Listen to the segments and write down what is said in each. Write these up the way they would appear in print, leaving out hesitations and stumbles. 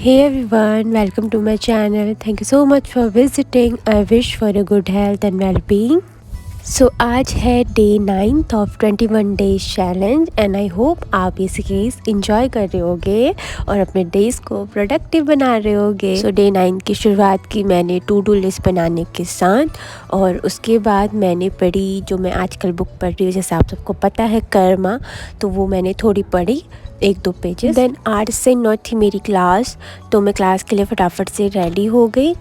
Hey everyone, welcome to my channel. Thank you so much for visiting. I wish for a good health and well-being. सो आज है day 9 of 21 days challenge and I hope आप ये series enjoy कर रहे होगे और अपने days को प्रोडक्टिव बना रहे होगे। सो डे 9 की शुरुआत की मैंने टू डू लिस्ट बनाने के साथ और उसके बाद मैंने पढ़ी, जो मैं आजकल बुक पढ़ रही हूँ जैसे आप सबको पता है, कर्मा, तो वो मैंने थोड़ी पढ़ी, 1-2 पेजेस। देन 8 से 9 थी मेरी क्लास, तो मैं क्लास के लिए फटाफट से रेडी हो गई।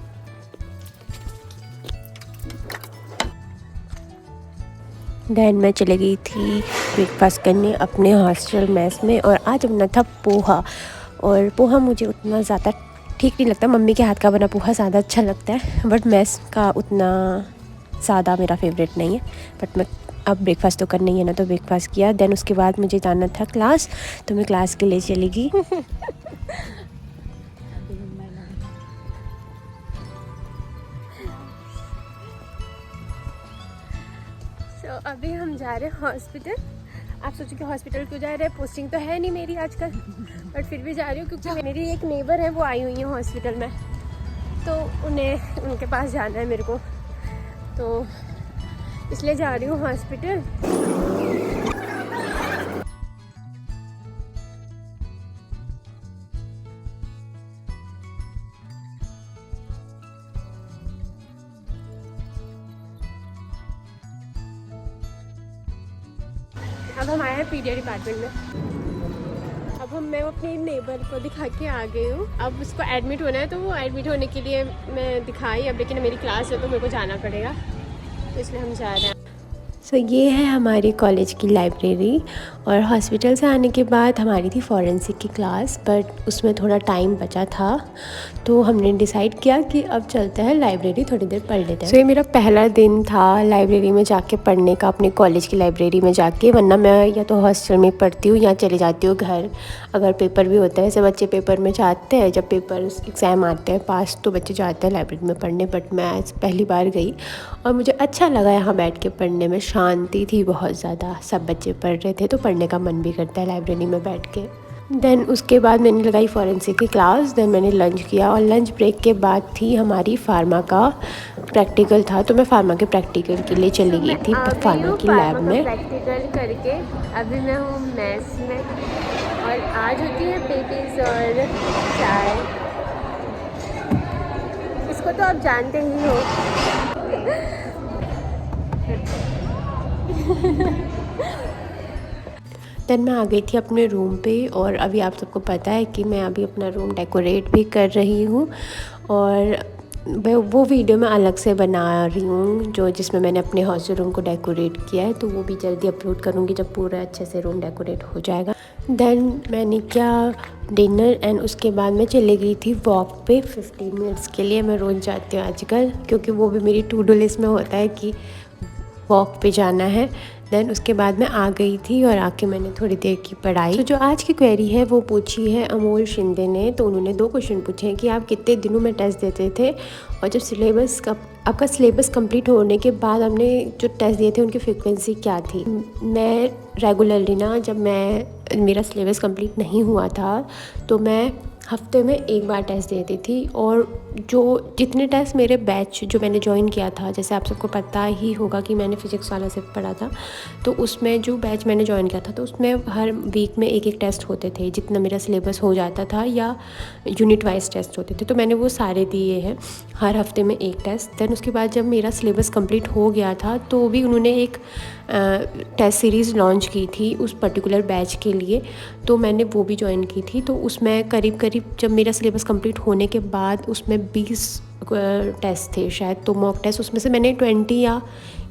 देन मैं चली गई थी ब्रेकफास्ट करने अपने हॉस्टल मेस में और आज बना था पोहा। और पोहा मुझे उतना ज़्यादा ठीक नहीं लगता, मम्मी के हाथ का बना पोहा ज़्यादा अच्छा लगता है, बट मेस का उतना ज़्यादा मेरा फेवरेट नहीं है। बट मैं अब ब्रेकफास्ट तो करना ही है ना, तो ब्रेकफास्ट किया। देन उसके बाद मुझे जाना था क्लास, तो मैं क्लास के लिए चली गई। तो अभी हम जा रहे हैं हॉस्पिटल। आप सोचो कि हॉस्पिटल क्यों जा रहे हैं, पोस्टिंग तो है नहीं मेरी आजकल, बट फिर भी जा रही हूँ क्योंकि मेरी एक नेबर है, वो आई हुई है हॉस्पिटल में, तो उनके पास जाना है मेरे को, तो इसलिए जा रही हूँ हॉस्पिटल। अब हम आए हैं पीडिया डिपार्टमेंट में। अब मैं अपनी नेबर को दिखा के आ गई हूँ। अब उसको एडमिट होना है, तो वो एडमिट होने के लिए मैं दिखाई अब, लेकिन मेरी क्लास है तो मेरे को जाना पड़ेगा, तो इसलिए हम जा रहे हैं। सो ये है हमारी कॉलेज की लाइब्रेरी। और हॉस्पिटल से आने के बाद हमारी थी फॉरेंसिक की क्लास, बट उसमें थोड़ा टाइम बचा था, तो हमने डिसाइड किया कि अब चलते हैं लाइब्रेरी, थोड़ी देर पढ़ लेते हैं। सो ये मेरा पहला दिन था लाइब्रेरी में जाके पढ़ने का, अपने कॉलेज की लाइब्रेरी में जाके। वरना मैं या तो हॉस्टल में पढ़ती हूँ या चली जाती हूँ घर, अगर पेपर भी होता है। ऐसे बच्चे पेपर में जाते हैं, जब पेपर एग्ज़ाम आते हैं पास, तो बच्चे जाते हैं लाइब्रेरी में पढ़ने, बट मैं आज पहली बार गई और मुझे अच्छा लगा यहाँ बैठ के पढ़ने में। शांति थी बहुत ज़्यादा, सब बच्चे पढ़ रहे थे, तो पढ़ने का मन भी करता है लाइब्रेरी में बैठ के। देन उसके बाद मैंने लगाई फॉरेंसिक की क्लास। देन मैंने लंच किया और लंच ब्रेक के बाद थी हमारी फार्मा का प्रैक्टिकल था, तो मैं फार्मा के प्रैक्टिकल के लिए चली गई थी फार्मा की लैब में। प्रैक्टिकल करके अभी मैं हूँ मेस में और आज होती है पेटीज और चाय। इसको तो आप जानते ही हो। देन मैं आ गई थी अपने रूम पे और अभी आप सबको पता है कि मैं अभी अपना रूम डेकोरेट भी कर रही हूँ, और वो वीडियो मैं अलग से बना रही हूँ जिसमें मैंने अपने हॉस्टल रूम को डेकोरेट किया है, तो वो भी जल्दी अपलोड करूँगी जब पूरा अच्छे से रूम डेकोरेट हो जाएगा। देन मैंने क्या डिनर, एंड उसके बाद मैं चली गई थी वॉक पे 15 मिनट्स के लिए। मैं रोज़ जाती हूँ आजकल, क्योंकि वो भी मेरी टू डू लिस्ट में होता है कि वॉक पे जाना है। देन उसके बाद मैं आ गई थी और आके मैंने थोड़ी देर की पढ़ाई। तो जो आज की क्वेरी है वो पूछी है अमोल शिंदे ने। तो उन्होंने 2 क्वेश्चन पूछे हैं कि आप कितने दिनों में टेस्ट देते थे, और जब आपका सिलेबस कंप्लीट होने के बाद हमने जो टेस्ट दिए थे उनकी फ्रिक्वेंसी क्या थी। मैं रेगुलरली ना, जब मेरा सिलेबस कंप्लीट नहीं हुआ था, तो मैं हफ्ते में 1 बार टेस्ट देती थी। और जितने टेस्ट मेरे बैच जो मैंने ज्वाइन किया था, जैसे आप सबको पता ही होगा कि मैंने फिजिक्स वाला से पढ़ा था, तो उसमें जो बैच मैंने ज्वाइन किया था, तो उसमें हर वीक में 1-1 टेस्ट होते थे, जितना मेरा सिलेबस हो जाता था, या यूनिट वाइज टेस्ट होते थे, तो मैंने वो सारे दिए हैं, हर हफ्ते में 1 टेस्ट। देन उसके बाद जब मेरा सिलेबस कंप्लीट हो गया था, तो भी उन्होंने एक टेस्ट सीरीज़ लॉन्च की थी उस पर्टिकुलर बैच के लिए, तो मैंने वो भी ज्वाइन की थी। तो उसमें करीब जब मेरा सिलेबस कंप्लीट होने के बाद उसमें 20 टेस्ट थे शायद, तो मॉक टेस्ट, उसमें से मैंने 20 या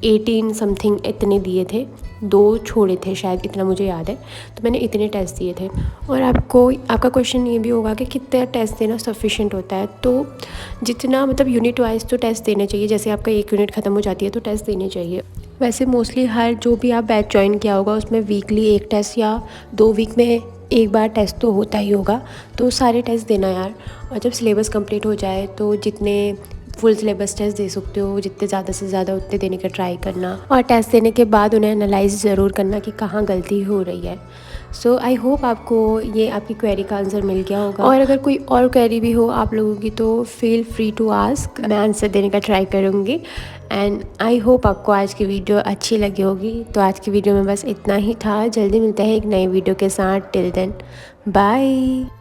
18 समथिंग इतने दिए थे, 2 छोड़े थे शायद, इतना मुझे याद है। तो मैंने इतने टेस्ट दिए थे। और आपका क्वेश्चन ये भी होगा कि कितना टेस्ट देना सफिशिएंट होता है। तो जितना, मतलब यूनिट वाइज तो टेस्ट देने चाहिए, जैसे आपका 1 यूनिट ख़त्म हो जाती है तो टेस्ट देने चाहिए। वैसे मोस्टली हर जो भी आप बैच ज्वाइन किया होगा उसमें वीकली 1 टेस्ट या 2 वीक में 1 बार टेस्ट तो होता ही होगा, तो सारे टेस्ट देना यार। और जब सिलेबस कंप्लीट हो जाए, तो जितने फुल सिलेबस टेस्ट दे सकते हो, जितने ज़्यादा से ज़्यादा उतने देने का ट्राई करना, और टेस्ट देने के बाद उन्हें एनालाइज ज़रूर करना कि कहाँ गलती हो रही है। सो आई होप आपको ये आपकी क्वेरी का आंसर मिल गया होगा, और अगर कोई और क्वेरी भी हो आप लोगों की तो फील फ्री टू आस्क, मैं आंसर देने का ट्राई करूँगी। एंड आई होप आपको आज की वीडियो अच्छी लगी होगी। तो आज की वीडियो में बस इतना ही था। जल्दी मिलते हैं एक नई वीडियो के साथ। Till then bye.